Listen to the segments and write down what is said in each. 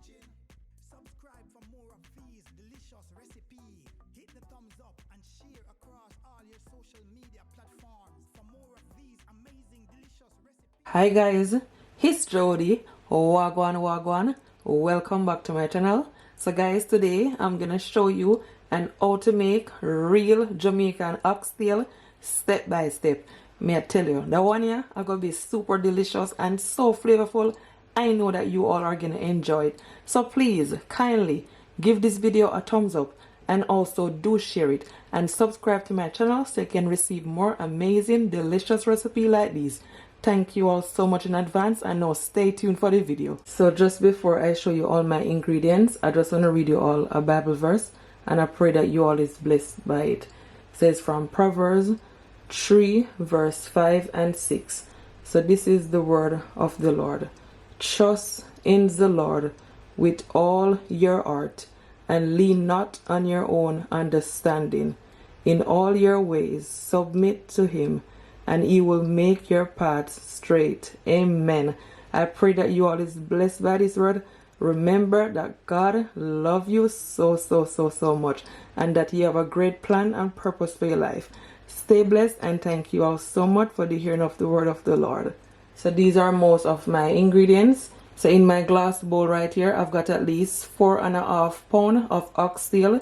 Subscribe for more of these delicious recipes. Hit the thumbs up and share across all your social media platforms for more of these amazing delicious recipes. Hi guys, it's Jody. Wagwan wagwan. Welcome back to my channel. So guys, today I'm gonna show you how to make real Jamaican oxtail step by step. May I tell you, the one here are gonna be super delicious and so flavorful. I know that you all are gonna enjoy it. So please kindly give this video a thumbs up and also do share it and subscribe to my channel so you can receive more amazing delicious recipe like these. Thank you all so much in advance, and now stay tuned for the video. So just before I show you all my ingredients, I just want to read you all a Bible verse, and I pray that you all is blessed by it. It says from Proverbs 3 verse 5 and 6. So this is the word of the Lord. Trust in the Lord with all your heart, and lean not on your own understanding. In all your ways submit to him, and he will make your paths straight. Amen. I pray that you all is blessed by this word. Remember that God loves you so much, and that he have a great plan and purpose for your life. Stay blessed, and thank you all so much for the hearing of the word of the Lord. So these are most of my ingredients. So in my glass bowl right here, I've got at least 4.5 pounds of oxtail,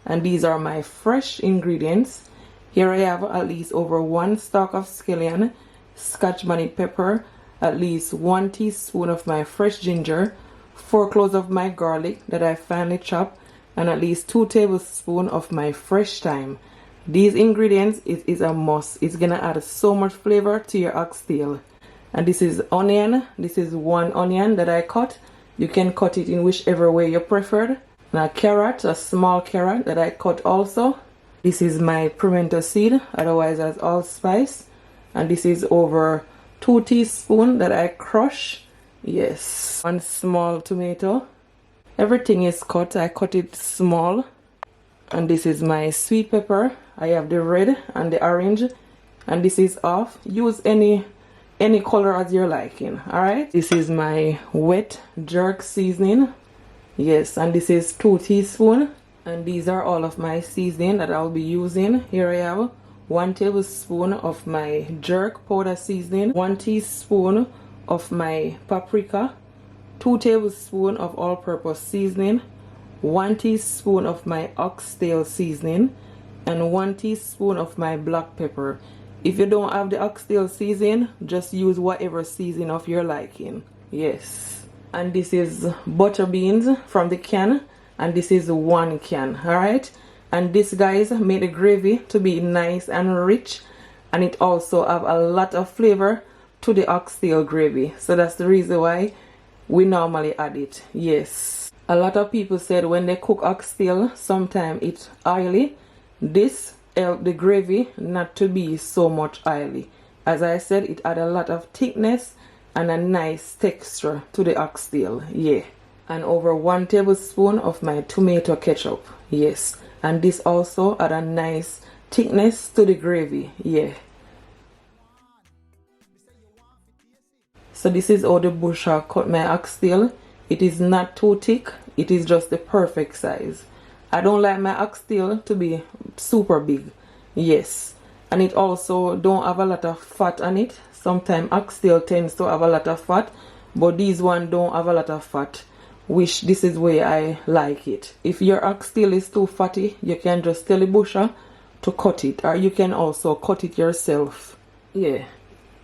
and these are my fresh ingredients. Here I have at least over 1 stalk of scallion, scotch bonnet pepper, at least 1 teaspoon of my fresh ginger, 4 cloves of my garlic that I finely chopped, and at least 2 tablespoons of my fresh thyme. These ingredients is a must. It's gonna add so much flavor to your oxtail. And this is onion. This is 1 onion that I cut. You can cut it in whichever way you preferred. And a carrot, a small carrot that I cut also. This is my pimento seed, otherwise as allspice. And this is over 2 teaspoons that I crush. Yes. 1 small tomato. Everything is cut. I cut it small. And this is my sweet pepper. I have the red and the orange. And this is off. Use any color as you're liking. Alright. This is my wet jerk seasoning. Yes. And this is 2 teaspoons. And these are all of my seasoning that I'll be using. Here I have 1 tablespoon of my jerk powder seasoning, 1 teaspoon of my paprika, 2 tablespoons of all-purpose seasoning, 1 teaspoon of my oxtail seasoning, and 1 teaspoon of my black pepper. If you don't have the oxtail seasoning, just use whatever seasoning of your liking. Yes. And this is butter beans from the can. And this is 1 can. Alright. And this, guys, made the gravy to be nice and rich. And it also have a lot of flavor to the oxtail gravy. So that's the reason why we normally add it. Yes. A lot of people said when they cook oxtail, sometimes it's oily. This help the gravy not to be so much oily. As I said, it add a lot of thickness and a nice texture to the oxtail. Yeah. And over 1 tablespoon of my tomato ketchup. Yes. And this also add a nice thickness to the gravy. Yeah. So this is how the butcher cut my oxtail. It is not too thick. It is just the perfect size. I don't like my oxtail to be super big. Yes. And it also don't have a lot of fat on it. Sometimes oxtail tends to have a lot of fat, but these one don't have a lot of fat, which this is where I like it. If your oxtail is too fatty, you can just tell the butcher to cut it, or you can also cut it yourself. Yeah.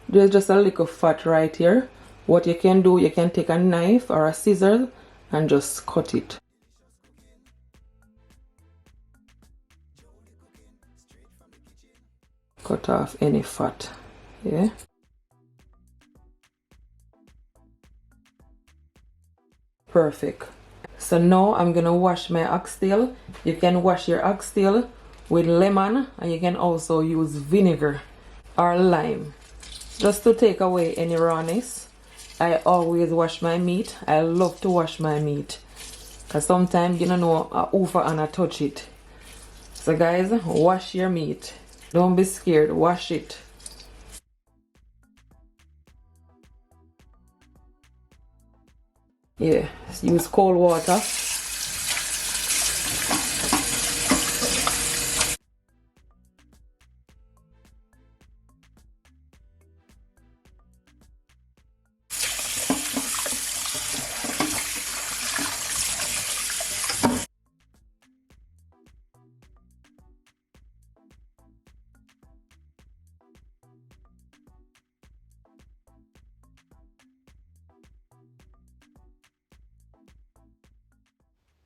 There's just a little fat right here. What you can do, you can take a knife or a scissors and just cut it. Cut off any fat. Yeah. Perfect. So now I'm gonna wash my oxtail. You can wash your oxtail with lemon, and you can also use vinegar or lime just to take away any rawness. I always wash my meat. I love to wash my meat because sometimes you don't know a over and I touch it. So guys, wash your meat. Don't be scared. Wash it. Yeah, use cold water.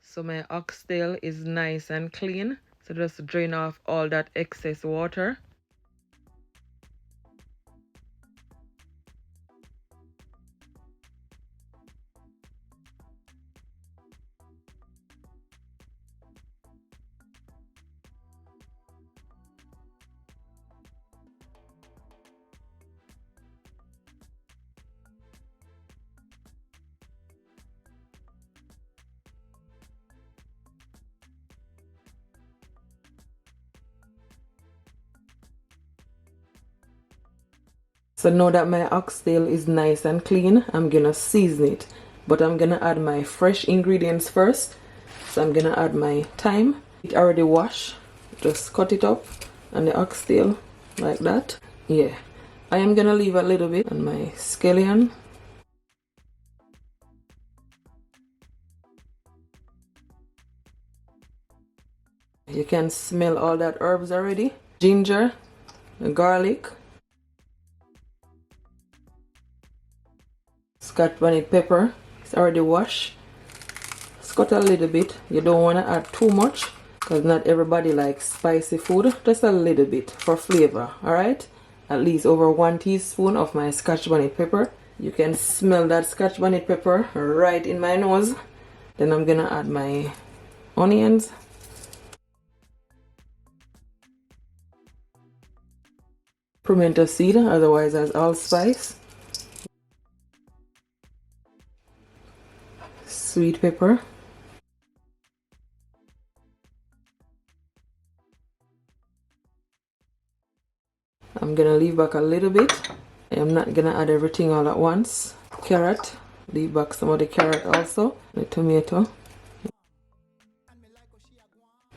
So my oxtail is nice and clean. So just drain off all that excess water. So now that my oxtail is nice and clean, I'm gonna season it. But I'm gonna add my fresh ingredients first. So I'm gonna add my thyme. It already washed. Just cut it up on the oxtail like that. Yeah. I am gonna leave a little bit on my scallion. You can smell all that herbs already. Ginger, garlic, scotch bonnet pepper. It's already washed. Cut a little bit. You don't want to add too much because not everybody likes spicy food. Just a little bit for flavor. Alright, at least over 1 teaspoon of my scotch bonnet pepper. You can smell that scotch bonnet pepper right in my nose. Then I'm gonna add my onions, pimento seed, otherwise as allspice, sweet pepper, I'm gonna leave back a little bit. I'm not gonna add everything all at once. Carrot, leave back some of the carrot also. The tomato,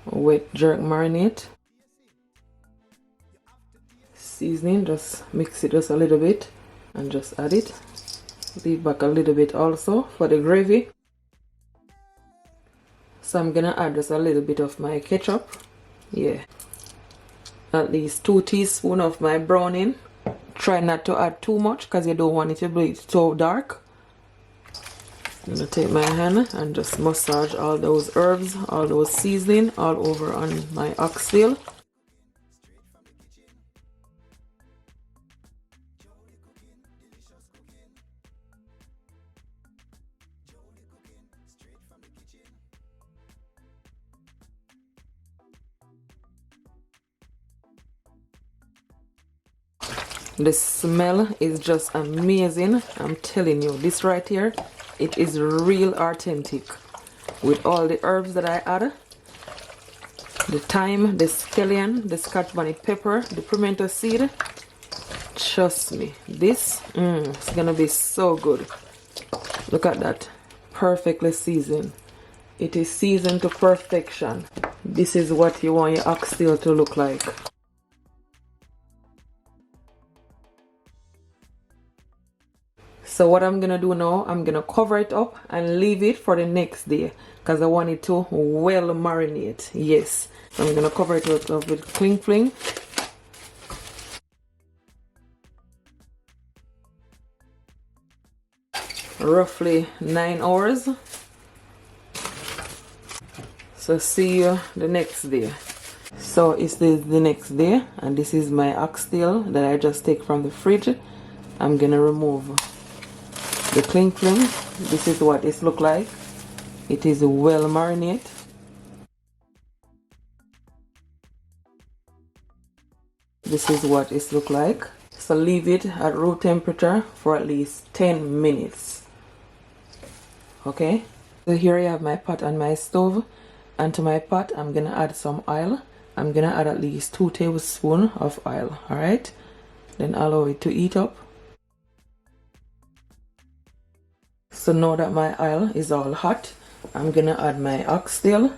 wet jerk marinate, seasoning, just mix it just a little bit and just add it. Leave back a little bit also for the gravy. So I'm gonna add just a little bit of my ketchup. Yeah, at least 2 teaspoons of my browning. Try not to add too much because you don't want it to be so dark. I'm gonna take my hand and just massage all those herbs, all those seasoning all over on my oxtail. The smell is just amazing. I'm telling you, this right here, it is real authentic with all the herbs that I add. The thyme, the scallion, the scotch bonnet pepper, the pimento seed. Trust me, this it's gonna be so good. Look at that, perfectly seasoned. It is seasoned to perfection. This is what you want your oxtail to look like. So what I'm gonna do now, I'm gonna cover it up and leave it for the next day because I want it to well marinate. Yes, so I'm gonna cover it up with cling film. Roughly 9 hours. So see you the next day. So it's the next day and this is my oxtail that I just take from the fridge. I'm gonna remove the cling film. This is what it look like. It is well marinated. This is what it look like. So leave it at room temperature for at least 10 minutes. Okay, so here I have my pot on my stove, and to my pot I'm gonna add some oil. I'm gonna add at least 2 tablespoons of oil. All right, then allow it to heat up. So now that my oil is all hot, I'm gonna add my oxtail.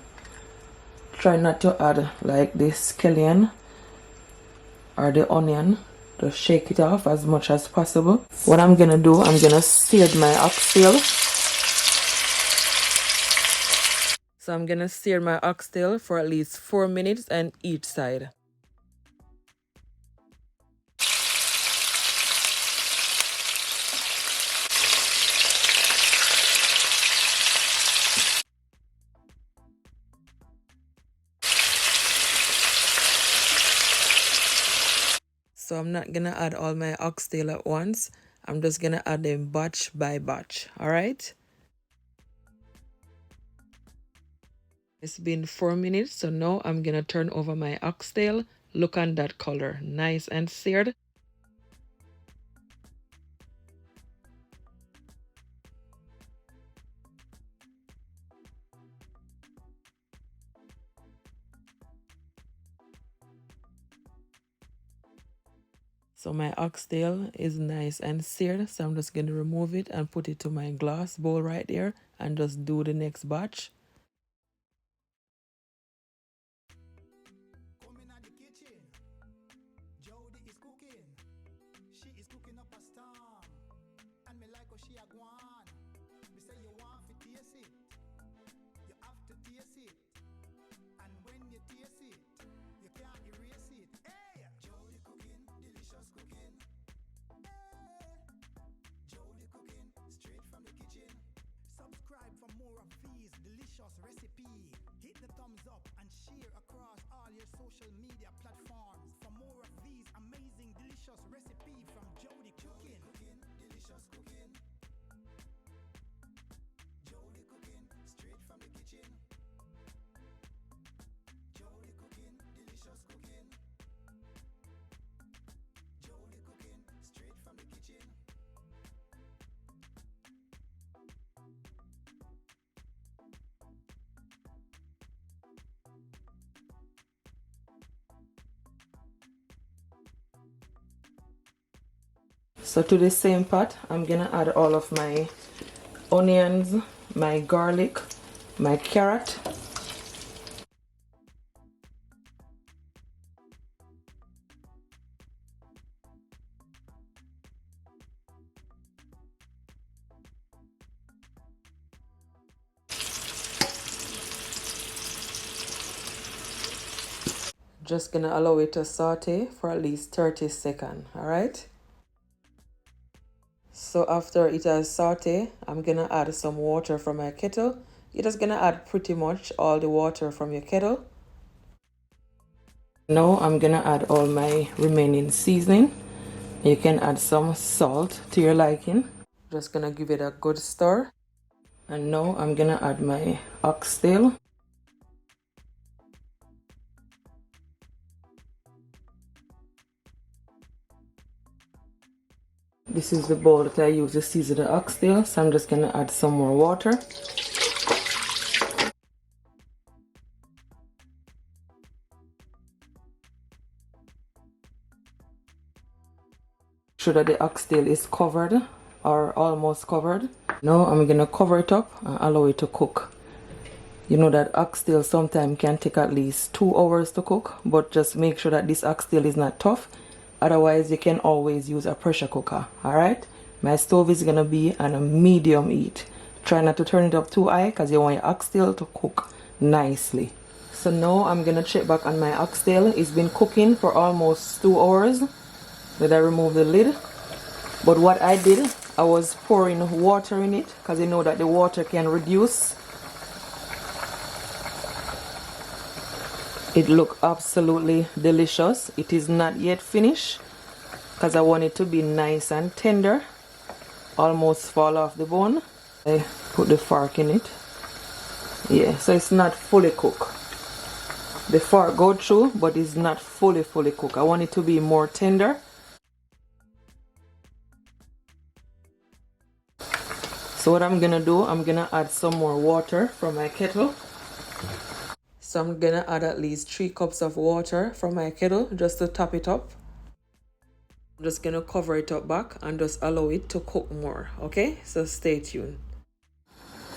Try not to add like the scallion or the onion. Just shake it off as much as possible. What I'm gonna do, I'm gonna sear my oxtail. So I'm gonna sear my oxtail for at least 4 minutes on each side. So I'm not gonna add all my oxtail at once. I'm just gonna add them batch by batch. Alright? It's been 4 minutes, so now I'm gonna turn over my oxtail. Look on that color, nice and seared. So my oxtail is nice and seared, so I'm just going to remove it and put it to my glass bowl right there and just do the next batch. Come in at the kitchen. Jody is cooking. She is cooking up a storm. And me like how she a gwan. Me say you want to taste it. You have to taste it. And when you taste it, you can't erase it. Hey! Jody cooking, delicious cooking. Hey! Jody cooking, straight from the kitchen. Subscribe for more of these delicious recipes. Hit the thumbs up and share across all your social media platforms for more of these amazing delicious recipes from Jody Cooking. Delicious cooking. Jody cooking, straight from the kitchen. Jody cooking, delicious cooking. Jody cooking, straight from the kitchen. So to the same pot, I'm gonna add all of my onions, my garlic, my carrot. Just gonna allow it to saute for at least 30 seconds, alright? So after it has sauteed, I'm gonna add some water from my kettle. You're just gonna add pretty much all the water from your kettle. Now I'm gonna add all my remaining seasoning. You can add some salt to your liking. Just gonna give it a good stir. And now I'm gonna add my oxtail. This is the bowl that I use to season the oxtail, so I'm just gonna add some more water. Sure that the oxtail is covered or almost covered. Now I'm gonna cover it up and allow it to cook. You know that oxtail sometimes can take at least 2 hours to cook, but just make sure that this oxtail is not tough. Otherwise, you can always use a pressure cooker. Alright? My stove is gonna be on a medium heat. Try not to turn it up too high because you want your oxtail to cook nicely. So now I'm gonna check back on my oxtail. It's been cooking for almost 2 hours. Did I remove the lid? But what I did, I was pouring water in it because you know that the water can reduce. It looks absolutely delicious. It is not yet finished because I want it to be nice and tender. Almost fall off the bone. I put the fork in it. Yeah, so it's not fully cooked. The fork go through, but it's not fully cooked. I want it to be more tender. So what I'm gonna do, I'm gonna add some more water from my kettle. So I'm gonna add at least 3 cups of water from my kettle just to top it up. I'm just gonna cover it up back and just allow it to cook more. Okay, so stay tuned.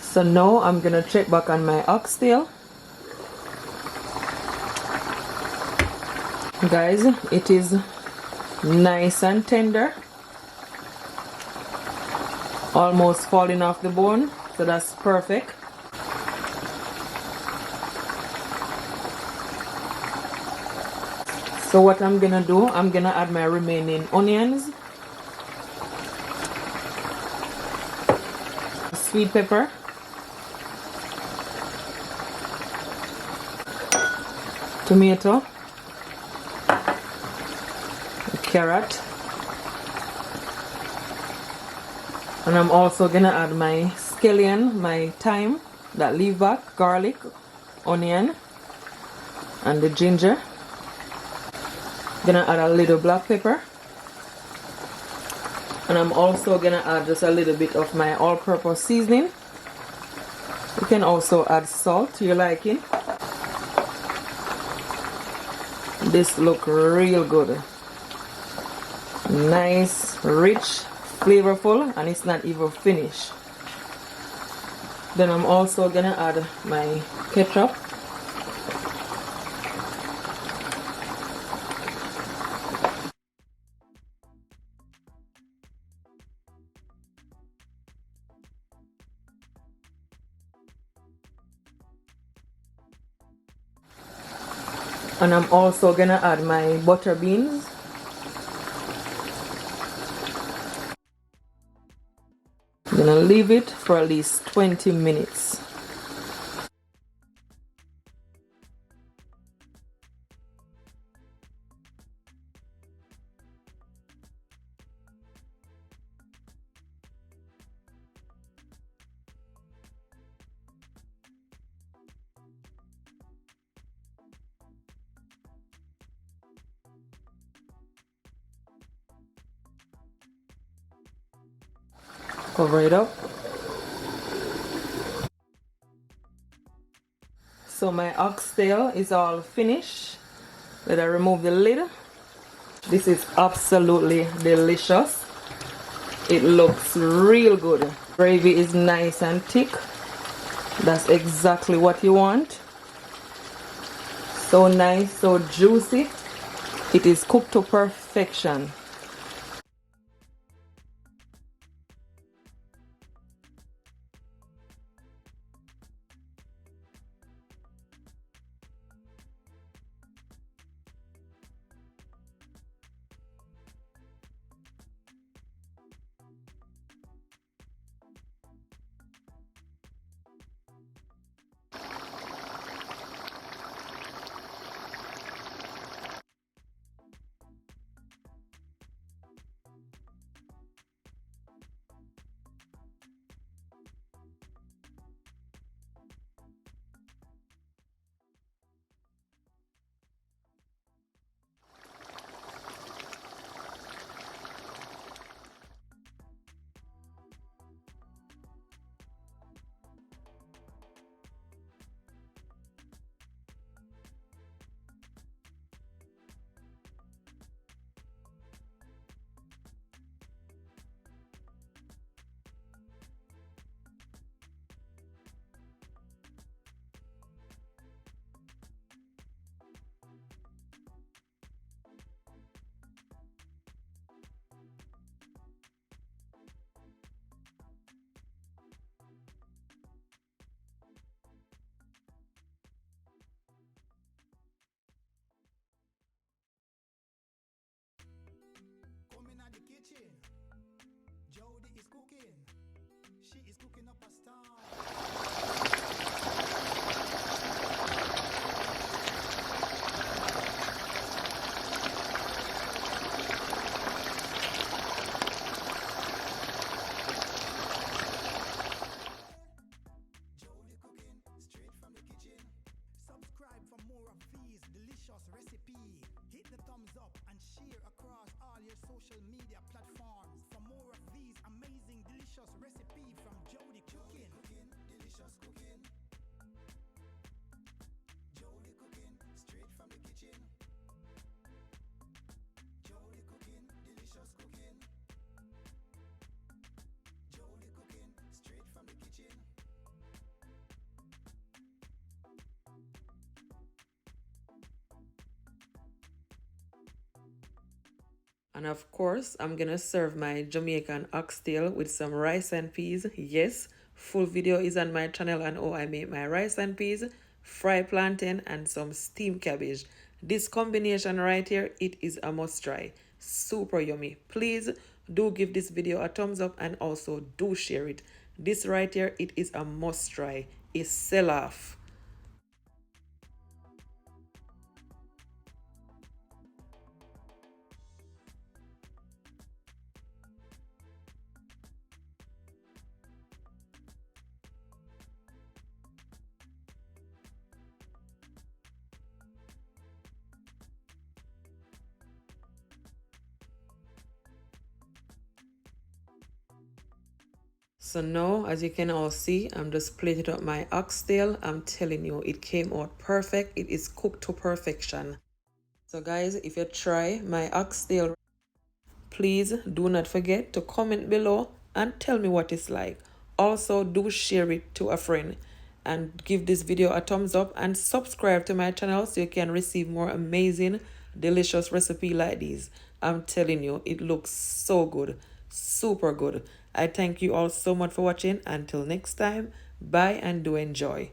So now I'm gonna check back on my oxtail. Guys, it is nice and tender, almost falling off the bone, so that's perfect. So what I'm gonna do, I'm gonna add my remaining onions, sweet pepper, tomato, carrot, and I'm also gonna add my scallion, my thyme, that leaf back, garlic, onion, and the ginger. Gonna add a little black pepper, and I'm also gonna add just a little bit of my all-purpose seasoning. You can also add salt to your liking. This look real good, nice, rich, flavorful, and it's not even finished. Then I'm also gonna add my ketchup. And I'm also gonna add my butter beans. I'm gonna leave it for at least 20 minutes. Cover it up. So my oxtail is all finished. Let I remove the lid. This is absolutely delicious. It looks real good. Gravy is nice and thick. That's exactly what you want. So nice, so juicy. It is cooked to perfection. Come in at the kitchen. Jody is cooking. She is cooking up a storm. Jody cooking straight from the kitchen. Subscribe for more of these delicious recipes. Hit the thumbs up and share across all your social media platforms for more of these amazing delicious recipes from Jody Cooking. Delicious cooking. Jody Cooking straight from the kitchen. Jody Cooking delicious And of course, I'm gonna serve my Jamaican oxtail with some rice and peas. Yes, full video is on my channel on how I make my rice and peas, fried plantain, and some steamed cabbage. This combination right here, it is a must try. Super yummy. Please do give this video a thumbs up and also do share it. This right here, it is a must try. A sell off. So now, as you can all see, I'm just plating up my oxtail. I'm telling you, it came out perfect. It is cooked to perfection. So guys, if you try my oxtail, please do not forget to comment below and tell me what it's like. Also, do share it to a friend and give this video a thumbs up and subscribe to my channel so you can receive more amazing, delicious recipe like these. I'm telling you, it looks so good, super good. I thank you all so much for watching. Until next time, bye and do enjoy.